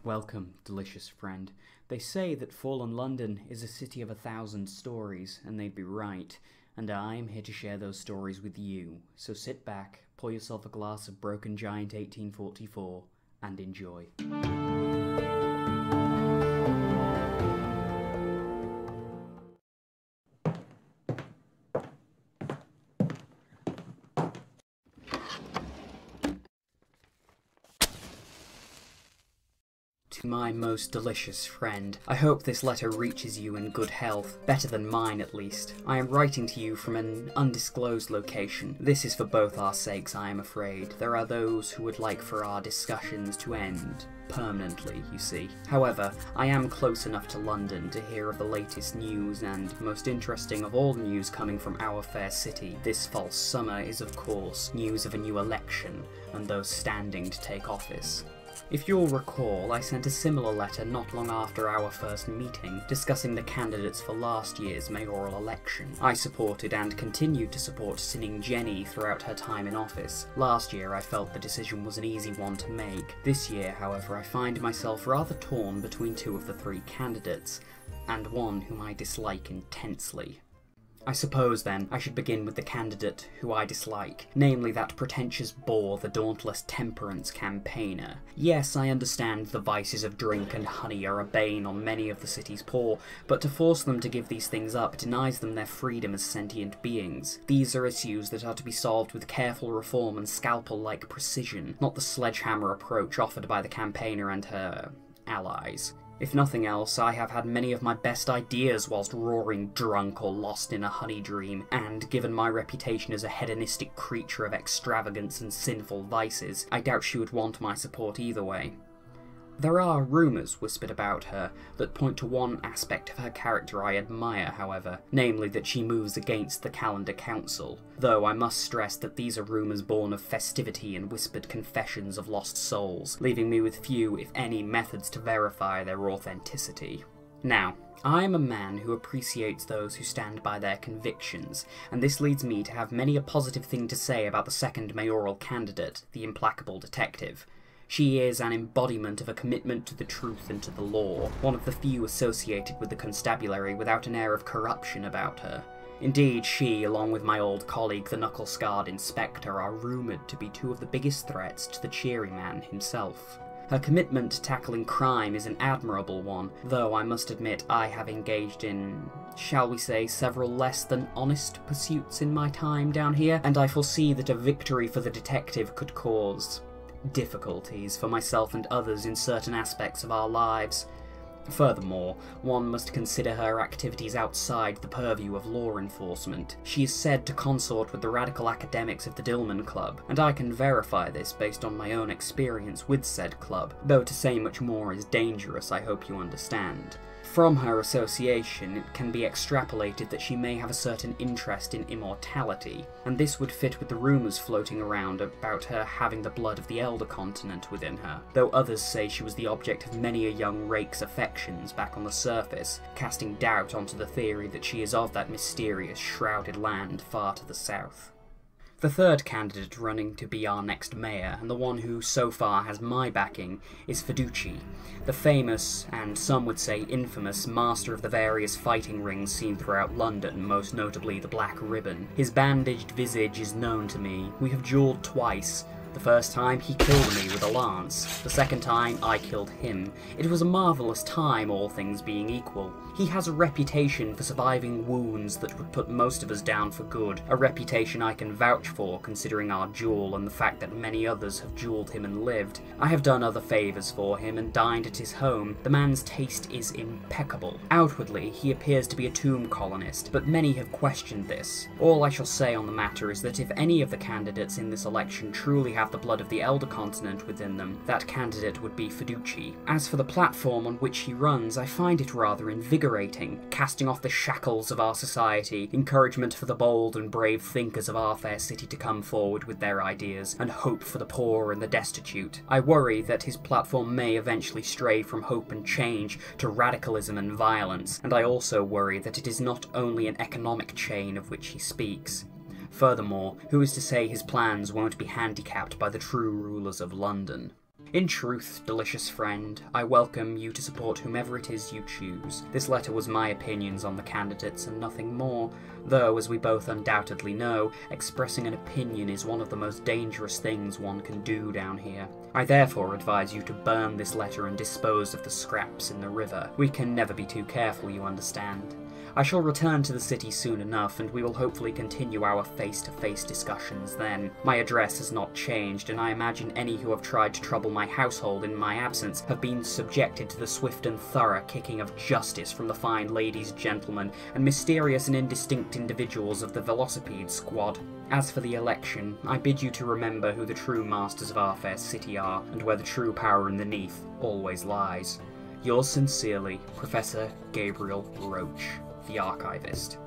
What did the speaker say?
Welcome, delicious friend. They say that fallen London is a city of 1,000 stories, and they'd be right. And I'm here to share those stories with you. So sit back, pour yourself a glass of Broken Giant 1844, and enjoy. To my most delicious friend, I hope this letter reaches you in good health, better than mine at least. I am writing to you from an undisclosed location. This is for both our sakes, I am afraid. There are those who would like for our discussions to end permanently, you see. However, I am close enough to London to hear of the latest news, and most interesting of all news coming from our fair city this false summer is, of course, news of a new election, and those standing to take office. If you'll recall, I sent a similar letter not long after our first meeting, discussing the candidates for last year's mayoral election. I supported and continued to support Sinning Jenny throughout her time in office. Last year I felt the decision was an easy one to make. This year, however, I find myself rather torn between two of the three candidates, and one whom I dislike intensely. I suppose, then, I should begin with the candidate who I dislike, namely that pretentious Boor, the dauntless temperance campaigner. Yes, I understand the vices of drink and honey are a bane on many of the city's poor, but to force them to give these things up denies them their freedom as sentient beings. These are issues that are to be solved with careful reform and scalpel-like precision, not the sledgehammer approach offered by the campaigner and her allies. If nothing else, I have had many of my best ideas whilst roaring drunk or lost in a honey dream, and given my reputation as a hedonistic creature of extravagance and sinful vices, I doubt she would want my support either way. There are rumours whispered about her that point to one aspect of her character I admire, however, namely that she moves against the Calendar Council, though I must stress that these are rumours born of festivity and whispered confessions of lost souls, leaving me with few, if any, methods to verify their authenticity. Now, I am a man who appreciates those who stand by their convictions, and this leads me to have many a positive thing to say about the second mayoral candidate, the implacable detective. She is an embodiment of a commitment to the truth and to the law, one of the few associated with the constabulary without an air of corruption about her. Indeed, she, along with my old colleague the knuckle-scarred inspector, are rumoured to be two of the biggest threats to the cheery man himself. Her commitment to tackling crime is an admirable one, though I must admit I have engaged in, shall we say, several less than honest pursuits in my time down here, and I foresee that a victory for the detective could cause difficulties for myself and others in certain aspects of our lives. Furthermore, one must consider her activities outside the purview of law enforcement. She is said to consort with the radical academics of the Dillman Club, and I can verify this based on my own experience with said club, though to say much more is dangerous, I hope you understand. From her association, it can be extrapolated that she may have a certain interest in immortality, and this would fit with the rumours floating around about her having the blood of the Elder Continent within her, though others say she was the object of many a young rake's affections back on the surface, casting doubt onto the theory that she is of that mysterious, shrouded land far to the south. The third candidate running to be our next mayor, and the one who so far has my backing, is Fiduci, the famous, and some would say infamous, master of the various fighting rings seen throughout London, most notably the Black Ribbon. His bandaged visage is known to me. We have duelled twice. The first time he killed me with a lance, the second time I killed him. It was a marvellous time, all things being equal. He has a reputation for surviving wounds that would put most of us down for good, a reputation I can vouch for considering our duel and the fact that many others have duelled him and lived. I have done other favours for him and dined at his home. The man's taste is impeccable. Outwardly, he appears to be a tomb colonist, but many have questioned this. All I shall say on the matter is that if any of the candidates in this election truly have the blood of the Elder Continent within them, that candidate would be Fiduci. As for the platform on which he runs, I find it rather invigorating, casting off the shackles of our society, encouragement for the bold and brave thinkers of our fair city to come forward with their ideas, and hope for the poor and the destitute. I worry that his platform may eventually stray from hope and change to radicalism and violence, and I also worry that it is not only an economic chain of which he speaks. Furthermore, who is to say his plans won't be handicapped by the true rulers of London? In truth, delicious friend, I welcome you to support whomever it is you choose. This letter was my opinions on the candidates and nothing more, though, as we both undoubtedly know, expressing an opinion is one of the most dangerous things one can do down here. I therefore advise you to burn this letter and dispose of the scraps in the river. We can never be too careful, you understand. I shall return to the city soon enough, and we will hopefully continue our face-to-face discussions then. My address has not changed, and I imagine any who have tried to trouble my household in my absence have been subjected to the swift and thorough kicking of justice from the fine ladies, gentlemen, and mysterious and indistinct individuals of the Velocipede Squad. As for the election, I bid you to remember who the true masters of our fair city are, and where the true power in the Neath always lies. Yours sincerely, Professor Gabriel Roach, the Archivist.